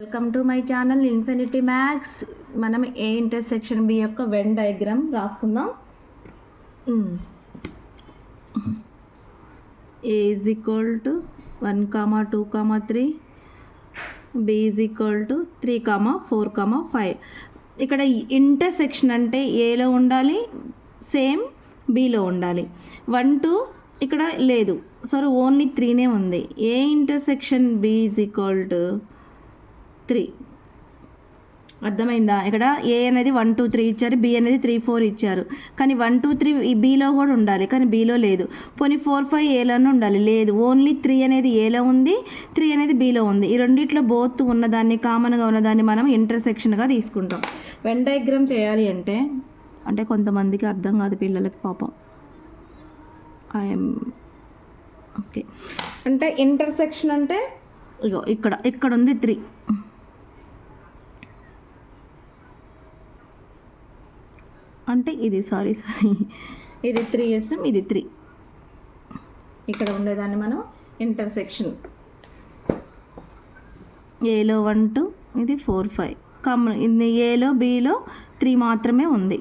Welcome to my channel infinity maths. మనం A intersection B యొక్క Venn diagram రాసుకుందాం. A is equal to 1, 2, 3, B is equal to 3, 4, 5. ఇక్కడ intersection అంటే ఏలో ఉండాలి, సేమ్ బిలో ఉండాలి. 1, 2 ఇక్కడ లేదు, సో ఓన్లీ 3నే ఉంది. A intersection B is equal to 3. అర్థమైందా? ఇక్కడ ఏ అనేది 1, 2, 3 ఇచ్చారు, బి అనేది 3, 4 ఇచ్చారు. కానీ 1, 2, 3 ఈ బీలో కూడా ఉండాలి, కానీ బీలో లేదు. పోనీ 4, 5 ఏలోనే ఉండాలి, లేదు. ఓన్లీ 3 అనేది ఏలో ఉంది, 3 అనేది బీలో ఉంది. ఈ రెండిట్లో బోత్ ఉన్నదాన్ని, కామన్గా ఉన్నదాన్ని మనం ఇంటర్సెక్షన్గా తీసుకుంటాం. వెన్ డయాగ్రామ్ చేయాలి అంటే కొంతమందికి అర్థం కాదు, పిల్లలకి పాపం. ఓకే, అంటే ఇంటర్సెక్షన్ అంటే ఇగో ఇక్కడ ఉంది 3. అంటే ఇది సారీ ఇది 3 వేసినాం, ఇది 3. ఇక్కడ ఉండేదాన్ని మనం ఇంటర్సెక్షన్. ఏలో 1, 2, ఇది 4, 5. ఇది ఏలో బీలో 3 మాత్రమే ఉంది.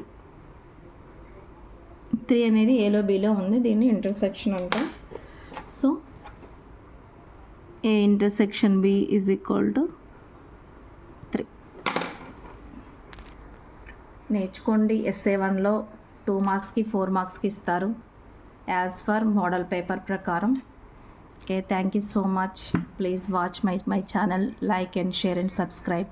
3 అనేది ఏలో బీలో ఉంది, దీన్ని ఇంటర్సెక్షన్ అంటాం. So A intersection B is equal to 3. నేర్చుకోండి. essay 1లో 2 మార్క్స్కి 4 మార్క్స్కి ఇస్తారు, యాజ్ ఫర్ మోడల్ పేపర్ ప్రకారం. Okay, thank you so much. Please watch my channel, like and share and subscribe.